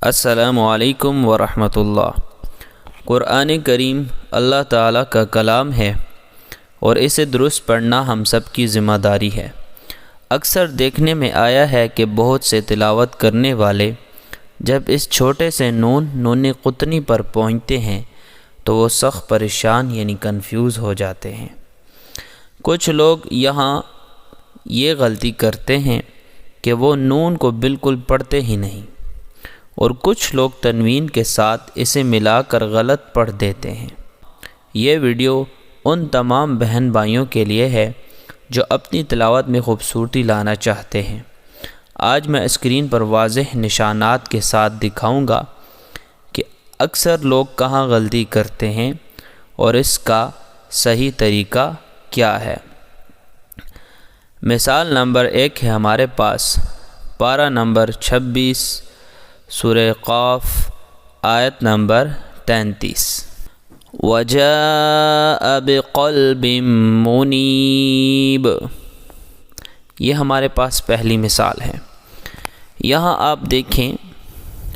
السلام علیکم ورحمۃ اللہ۔ قرآن کریم اللہ تعالیٰ کا کلام ہے اور اسے درست پڑھنا ہم سب کی ذمہ داری ہے۔ اکثر دیکھنے میں آیا ہے کہ بہت سے تلاوت کرنے والے جب اس چھوٹے سے نون قطنی پر پہنچتے ہیں تو وہ سخت پریشان کنفیوز ہو جاتے ہیں۔ کچھ لوگ یہاں یہ غلطی کرتے ہیں کہ وہ نون کو بالکل پڑھتے ہی نہیں، اور کچھ لوگ تنوین کے ساتھ اسے ملا کر غلط پڑھ دیتے ہیں۔ یہ ویڈیو ان تمام بہن بھائیوں کے لیے ہے جو اپنی تلاوت میں خوبصورتی لانا چاہتے ہیں۔ آج میں اسکرین پر واضح نشانات کے ساتھ دکھاؤں گا کہ اکثر لوگ کہاں غلطی کرتے ہیں اور اس کا صحیح طریقہ کیا ہے۔ مثال نمبر 1 ہے ہمارے پاس پارہ نمبر 26 سورہ قاف آیت نمبر 33۔ وَجَاءَ بِقَلْبٍ مُنِیبٍ، یہ ہمارے پاس پہلی مثال ہے۔ یہاں آپ دیکھیں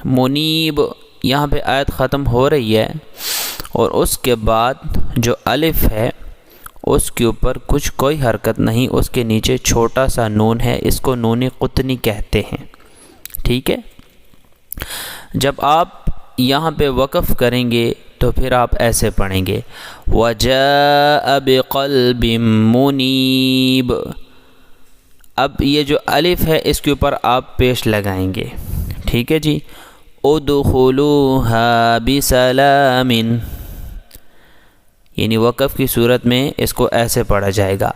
منیب، یہاں پہ آیت ختم ہو رہی ہے اور اس کے بعد جو الف ہے اس کے اوپر کوئی حرکت نہیں، اس کے نیچے چھوٹا سا نون ہے، اس کو نون قطنی کہتے ہیں۔ ٹھیک ہے، جب آپ یہاں پہ وقف کریں گے تو پھر آپ ایسے پڑھیں گے وَجَاءَ بِقَلْبٍ مُنِیبٍ۔ اب یہ جو الف ہے اس کے اوپر آپ پیش لگائیں گے۔ ٹھیک ہے جی، اُدْخُلُوهَا بِسَلَامٍ، وقف کی صورت میں اس کو ایسے پڑھا جائے گا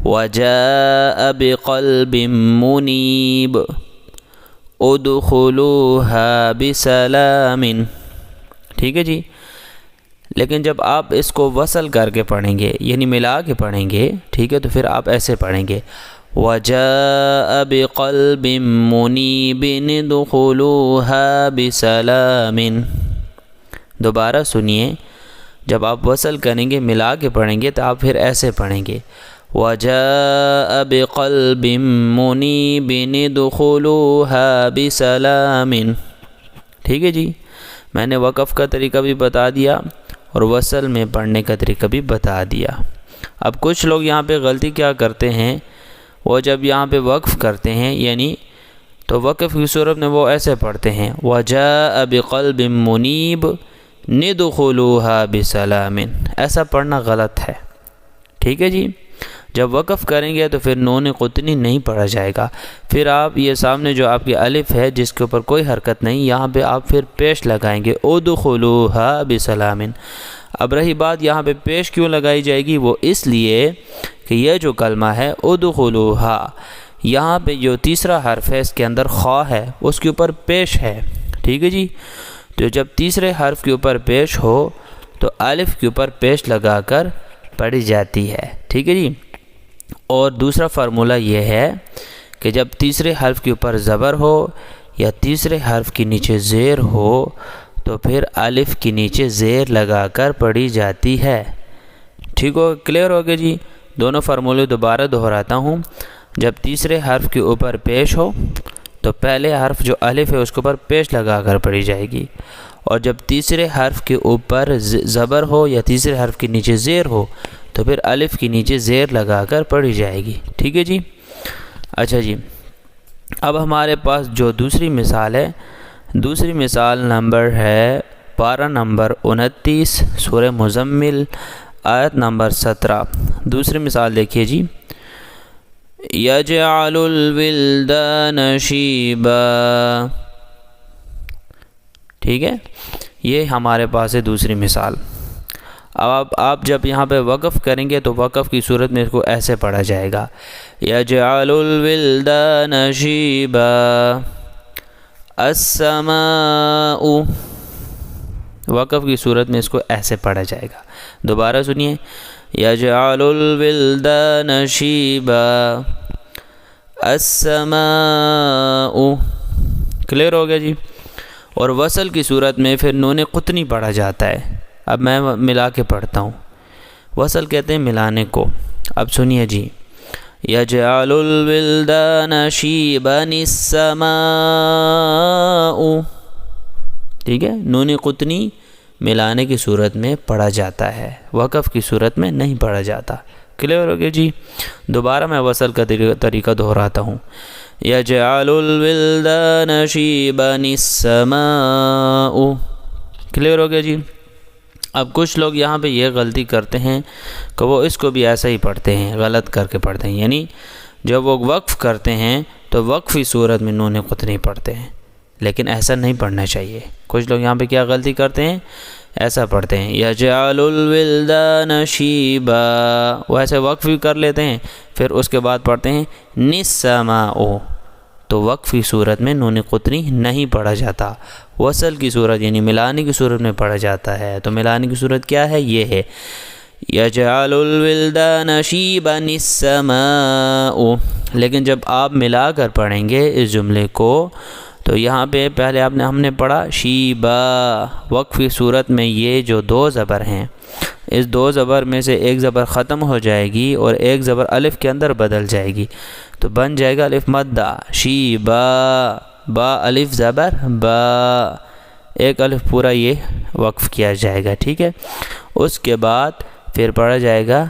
وَجَاءَ بِقَلْبٍ مُنِیبٍ ادخلوها بسلام۔ ٹھیک ہے جی، لیکن جب آپ اس کو وصل کر کے پڑھیں گے ملا کے پڑھیں گے، ٹھیک ہے، تو پھر آپ ایسے پڑھیں گے وَجَاءَ بِقَلْبٍ مُنِیبٍ ادخلوها بسلام۔ دوبارہ سنیے، جب آپ وصل کریں گے ملا کے پڑھیں گے تو آپ پھر ایسے پڑھیں گے وَجَاءَ بِقَلْبٍ مُنِیبٍ ادخلوها بسلام۔ ٹھیک ہے جی، میں نے وقف کا طریقہ بھی بتا دیا اور وصل میں پڑھنے کا طریقہ بھی بتا دیا۔ اب کچھ لوگ یہاں پہ غلطی کیا کرتے ہیں، وہ جب یہاں پہ وقف کرتے ہیں تو وقف کی صورت میں وہ ایسے پڑھتے ہیں وَجَاءَ بِقَلْبٍ مُنِیبٍ ادخلوها بسلام، ایسا پڑھنا غلط ہے۔ ٹھیک ہے جی، جب وقف کریں گے تو پھر نون قطنی نہیں پڑھا جائے گا، پھر آپ یہ سامنے جو آپ کی الف ہے جس کے اوپر کوئی حرکت نہیں، یہاں پہ آپ پھر پیش لگائیں گے ادخلوها بسلام۔ اب رہی بات یہاں پہ پیش کیوں لگائی جائے گی، وہ اس لیے کہ یہ جو کلمہ ہے ادخلوها، یہاں پہ جو تیسرا حرف ہے اس کے اندر خا ہے، اس کے اوپر پیش ہے۔ ٹھیک ہے جی، تو جب تیسرے حرف کے اوپر پیش ہو تو الف کے اوپر پیش لگا کر پڑھی جاتی ہے۔ ٹھیک ہے جی، اور دوسرا فارمولہ یہ ہے کہ جب تیسرے حرف کے اوپر زبر ہو یا تیسرے حرف کے نیچے زیر ہو تو پھر الف کے نیچے زیر لگا کر پڑھی جاتی ہے۔ ٹھیک ہو، کلیئر ہو گیا جی؟ دونوں فارمولے دوبارہ دہراتا ہوں۔ جب تیسرے حرف کے اوپر پیش ہو تو پہلے حرف جو الف ہے اس کے اوپر پیش لگا کر پڑھی جائے گی، اور جب تیسرے حرف کے اوپر زبر ہو یا تیسرے حرف کے نیچے زیر ہو تو پھر الف کے نیچے زیر لگا کر پڑھی جائے گی۔ ٹھیک ہے جی، اچھا جی، اب ہمارے پاس جو دوسری مثال ہے، دوسری مثال نمبر ہے پارہ نمبر 29 سورہ مزمل آیت نمبر 17۔ دوسری مثال دیکھیے جی، یجعل الولدان شیبا۔ ٹھیک ہے، یہ ہمارے پاس ہے دوسری مثال۔ اب آپ جب یہاں پہ وقف کریں گے تو وقف کی صورت میں اس کو ایسے پڑھا جائے گا یجعل الولدان شیبا السماء، وقف کی صورت میں اس کو ایسے پڑھا جائے گا۔ دوبارہ سنیے، یجعل الولدان شیبا السماء۔ کلیئر ہو گیا جی؟ اور وصل کی صورت میں پھر نون قطنی پڑھا جاتا ہے۔ اب میں ملا کے پڑھتا ہوں، وصل کہتے ہیں ملانے کو۔ اب سنیے جی، يجعل الولدان شيبا السماء ٹھیک ہے، نون قطنی ملانے کی صورت میں پڑھا جاتا ہے، وقف کی صورت میں نہیں پڑھا جاتا۔ کلیئر ہو گیا جی؟ دوبارہ میں وصل کا طریقہ دہراتا ہوں۔ یجعل الولدان شیبا السماء، کلیئر ہو گیا جی؟ اب کچھ لوگ یہاں پہ یہ غلطی کرتے ہیں کہ وہ اس کو بھی ایسا ہی پڑھتے ہیں، غلط کر کے پڑھتے ہیں، یعنی جب وہ وقف کرتے ہیں تو وقفی صورت میں نون قطنی پڑھتے ہیں، لیکن ایسا نہیں پڑھنا چاہیے۔ کچھ لوگ یہاں پہ کیا غلطی کرتے ہیں، ایسا پڑھتے ہیں یجعل الولدان شیبا، وہ ایسے وقف بھی کر لیتے ہیں، پھر اس کے بعد پڑھتے ہیں نسماء، تو وقفی صورت میں نون قطنی نہیں پڑھا جاتا، وصل کی صورت یعنی ملانے کی صورت میں پڑھا جاتا ہے۔ تو ملانے کی صورت کیا ہے؟ یہ ہے یجعل الولدان شیبا السماء، لیکن جب آپ ملا کر پڑھیں گے اس جملے کو تو یہاں پہ پہلے ہم نے پڑھا شیبا، وقفی صورت میں یہ جو دو زبر ہیں، اس دو زبر میں سے ایک زبر ختم ہو جائے گی اور ایک زبر الف کے اندر بدل جائے گی، تو بن جائے گا الف مدہ شیبا، با الف زبر با، ایک الف پورا یہ وقف کیا جائے گا، ٹھیک ہے۔ اس کے بعد پھر پڑھا جائے گا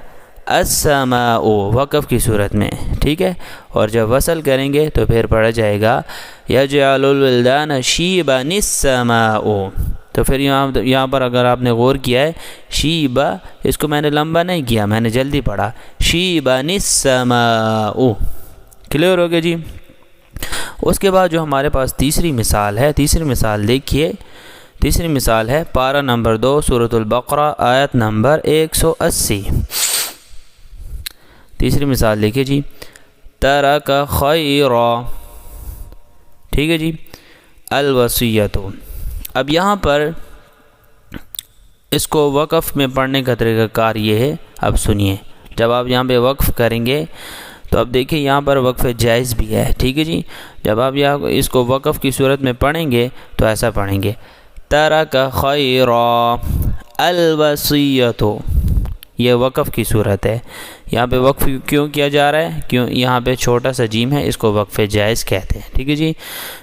السماء، وقف کی صورت میں، ٹھیک ہے۔ اور جب وصل کریں گے تو پھر پڑھا جائے گا یجعل الولدان شیبا السماء، تو پھر یہاں پر اگر آپ نے غور کیا ہے شیبا، اس کو میں نے لمبا نہیں کیا، میں نے جلدی پڑھا شیبا السماء، کلیئر ہو گیا جی؟ اس کے بعد جو ہمارے پاس تیسری مثال ہے، تیسری مثال دیکھیے، تیسری مثال ہے پارہ نمبر 2 سورۃ البقرہ آیت نمبر 180۔ تیسری مثال دیکھیے جی، ترک خیرا، ٹھیک ہے جی، الوصیۃ۔ اب یہاں پر اس کو وقف میں پڑھنے کا طریقہ کار یہ ہے، اب سنیے، جب آپ یہاں پہ وقف کریں گے تو اب دیکھیں یہاں پر وقف جائز بھی ہے، ٹھیک ہے جی۔ جب آپ اس کو وقف کی صورت میں پڑھیں گے تو ایسا پڑھیں گے ترک خیرا الوصیۃ، یہ وقف کی صورت ہے۔ یہاں پہ وقف کیوں کیا جا رہا ہے؟ کیوں یہاں پہ چھوٹا سا جیم ہے، اس کو وقف جائز کہتے ہیں، ٹھیک ہے جی،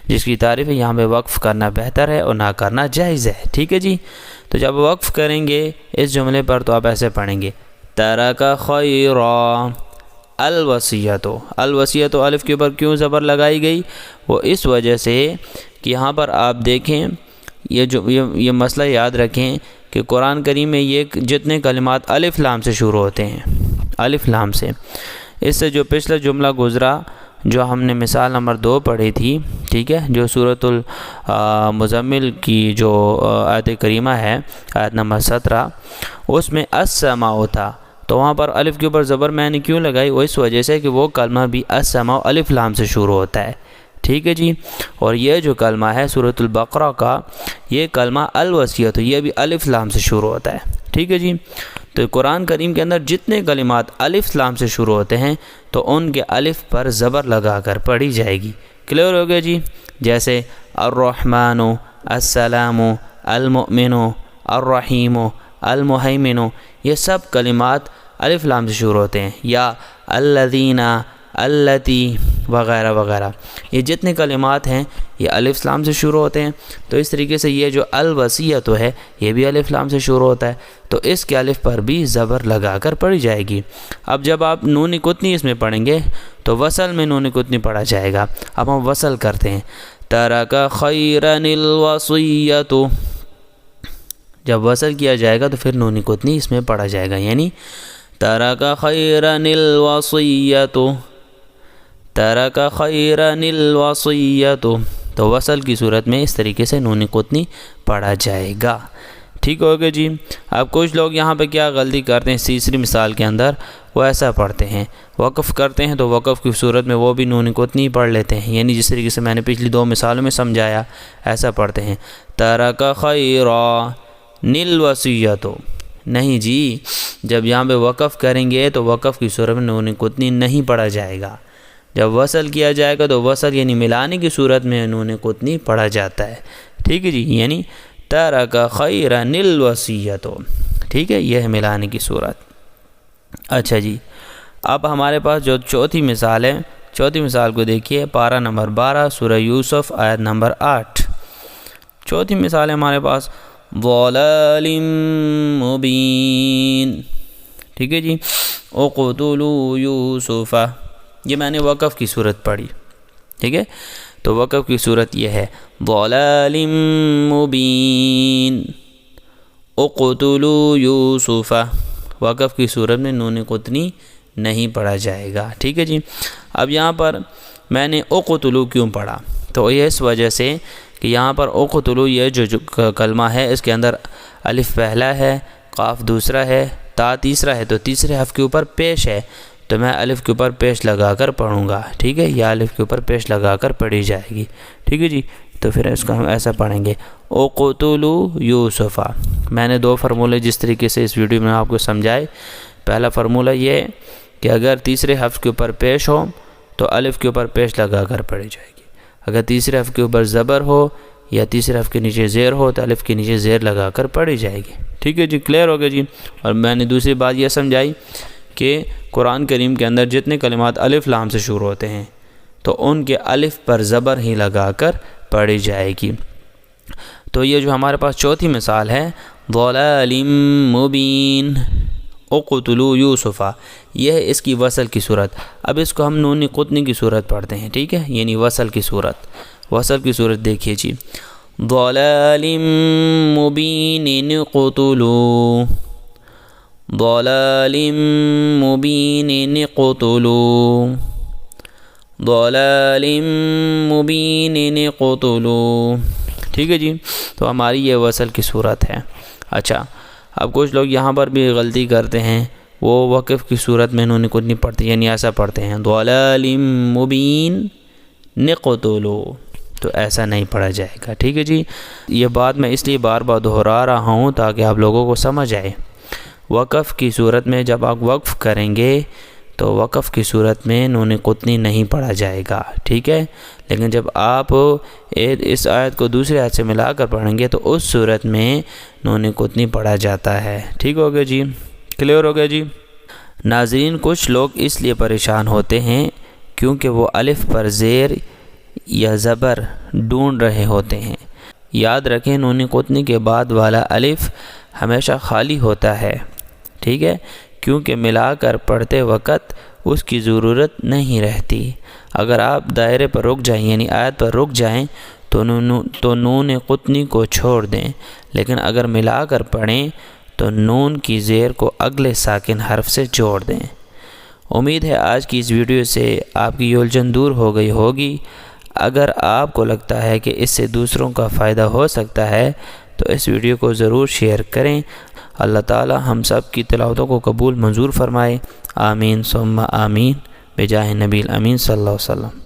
جس کی تعریف ہے یہاں پہ وقف کرنا بہتر ہے اور نہ کرنا جائز ہے، ٹھیک ہے جی۔ تو جب وقف کریں گے اس جملے پر تو آپ ایسے پڑھیں گے ترک خیرا الوصیۃ، الوصیۃ الف کے اوپر کیوں زبر لگائی گئی؟ وہ اس وجہ سے کہ یہاں پر آپ دیکھیں یہ مسئلہ یاد رکھیں کہ قرآن کریم میں یہ جتنے کلمات الف لام سے شروع ہوتے ہیں، الف لام سے، اس سے جو پچھلا جملہ گزرا جو ہم نے مثال نمبر 2 پڑھی تھی، ٹھیک ہے، جو سورۃ المزمل کی جو آیت کریمہ ہے آیت نمبر 17، اس میں السماء تھا، تو وہاں پر الف کے اوپر زبر میں نے کیوں لگائی؟ وہ اس وجہ سے کہ وہ کلمہ بھی السماء الف لام سے شروع ہوتا ہے، ٹھیک ہے جی۔ اور یہ جو کلمہ ہے سورۃ البقرہ کا، یہ کلمہ الوصیۃ، یہ بھی الف لام سے شروع ہوتا ہے، ٹھیک ہے جی۔ تو قرآن کریم کے اندر جتنے کلمات الف لام سے شروع ہوتے ہیں تو ان کے الف پر زبر لگا کر پڑھی جائے گی، کلیئر ہو گیا جی؟ جیسے الرحمن، السلام، المؤمن، الرحیم، المہیمن، یہ سب کلمات الف لام سے شروع ہوتے ہیں، یا الذین، التی وغیرہ وغیرہ، یہ جتنے کلمات ہیں یہ الف لام سے شروع ہوتے ہیں۔ تو اس طریقے سے یہ جو الوصیۃ ہے یہ بھی الف لام سے شروع ہوتا ہے، تو اس کے الف پر بھی زبر لگا کر پڑھی جائے گی۔ اب جب آپ نون قطنی اس میں پڑھیں گے تو وصل میں نون قطنی پڑھا جائے گا۔ اب ہم وصل کرتے ہیں ترک خیرا الوصیۃ، جب وصل کیا جائے گا تو پھر نون قطنی اس میں پڑھا جائے گا، یعنی ترک خیرا الوصیۃ، ترک خیرا الوصیۃ، تو وصل کی صورت میں اس طریقے سے نون قطنی پڑھا جائے گا، ٹھیک ہو گیا جی۔ اب کچھ لوگ یہاں پہ کیا غلطی کرتے ہیں تیسری مثال کے اندر، وہ ایسا پڑھتے ہیں، وقف کرتے ہیں تو وقف کی صورت میں وہ بھی نون قطنی پڑھ لیتے ہیں، یعنی جس طریقے سے میں نے پچھلی 2 مثالوں میں سمجھایا ایسا پڑھتے ہیں ترک خیرا الوصیۃ۔ نہیں جی، جب یہاں پہ وقف کریں گے تو وقف کی صورت میں نون قطنی نہیں پڑھا جائے گا، جب وصل کیا جائے گا تو وصل یعنی ملانے کی صورت میں نون قطنی پڑھا جاتا ہے، ٹھیک ہے جی، یعنی ترک خیرا الوصیۃ، ٹھیک ہے، یہ ہے ملانے کی صورت۔ اچھا جی، اب ہمارے پاس جو چوتھی مثال ہے، چوتھی مثال کو دیکھیے، پارہ نمبر 12 سورہ یوسف آیت نمبر 8۔ چوتھی مثال ہے ہمارے پاس ضلال مبین، ٹھیک ہے جی، اقتلوا یوسف، یہ میں نے وقف کی صورت پڑھی، ٹھیک ہے، تو وقف کی صورت یہ ہے ضلال مبین اقتلوا یوسف، وقف کی صورت میں نون قطنی نہیں پڑھا جائے گا، ٹھیک ہے جی۔ اب یہاں پر میں نے اقتلوا کیوں پڑھا، تو یہ اس وجہ سے کہ یہاں پر اقتلوا یہ جو کلمہ ہے اس کے اندر الف پہلا ہے، قاف دوسرا ہے، تا تیسرا ہے، تو تیسرے حرف کے اوپر پیش ہے، تو میں الف کے اوپر پیش لگا کر پڑھوں گا، ٹھیک ہے، یا الف کے اوپر پیش لگا کر پڑھی جائے گی، ٹھیک ہے جی۔ تو پھر اس کو ہم ایسا پڑھیں گے اقتلوا یوسف۔ میں نے دو فرمولے جس طریقے سے اس ویڈیو میں آپ کو سمجھائے، پہلا فرمولہ یہ ہے کہ اگر تیسرے حرف کے اوپر پیش ہو تو الف کے اوپر پیش لگا کر پڑھی جائے گی، اگر تیسرے حرف کے اوپر زبر ہو یا تیسرے حرف کے نیچے زیر ہو تو الف کے نیچے زیر لگا کر پڑھی جائے گی، ٹھیک ہے جی، کلیئر ہو گیا جی۔ اور میں نے دوسری بات یہ سمجھائی کہ قرآن کریم کے اندر جتنے کلمات الف لام سے شروع ہوتے ہیں تو ان کے الف پر زبر ہی لگا کر پڑھی جائے گی۔ تو یہ جو ہمارے پاس چوتھی مثال ہے ضلال مبین اقتلوا یوسف، یہ ہے اس کی وصل کی صورت۔ اب اس کو ہم نون قطنی کی صورت پڑھتے ہیں، ٹھیک ہے، یعنی وصل کی صورت۔ وصل کی صورت دیکھیے جی، ضلال مبین اقتلوا، ضلال مبین اقتلوا، ضلال مبین اقتلوا، ٹھیک ہے جی، تو ہماری یہ وصل کی صورت ہے۔ اچھا، اب کچھ لوگ یہاں پر بھی غلطی کرتے ہیں، وہ وقف کی صورت میں نون قطنی پڑھتے ہیں، یعنی ایسا پڑھتے ہیں ضلال مبین اقتلوا، تو ایسا نہیں پڑھا جائے گا، ٹھیک ہے جی۔ یہ بات میں اس لیے بار بار دہرا رہا ہوں تاکہ آپ لوگوں کو سمجھ آئے۔ وقف کی صورت میں جب آپ وقف کریں گے تو وقف کی صورت میں نون قطنی نہیں پڑھا جائے گا، ٹھیک ہے، لیکن جب آپ اس آیت کو دوسرے آیت سے ملا کر پڑھیں گے تو اس صورت میں نون قطنی پڑھا جاتا ہے، ٹھیک ہو گیا جی، کلیئر ہو گیا جی۔ ناظرین، کچھ لوگ اس لیے پریشان ہوتے ہیں کیونکہ وہ الف پر زیر یا زبر ڈھونڈ رہے ہوتے ہیں۔ یاد رکھیں نون قطنی کے بعد والا الف ہمیشہ خالی ہوتا ہے، ٹھیک ہے، کیونکہ ملا کر پڑھتے وقت اس کی ضرورت نہیں رہتی۔ اگر آپ دائرے پر رک جائیں یعنی آیت پر رک جائیں تو نون قطنی کو چھوڑ دیں، لیکن اگر ملا کر پڑھیں تو نون کی زیر کو اگلے ساکن حرف سے جوڑ دیں۔ امید ہے آج کی اس ویڈیو سے آپ کی یہ الجھن دور ہو گئی ہوگی۔ اگر آپ کو لگتا ہے کہ اس سے دوسروں کا فائدہ ہو سکتا ہے تو اس ویڈیو کو ضرور شیئر کریں۔ اللہ تعالی ہم سب کی تلاوتوں کو قبول منظور فرمائے، آمین ثم آمین، بجاہ نبی الامین صلی اللہ علیہ وسلم۔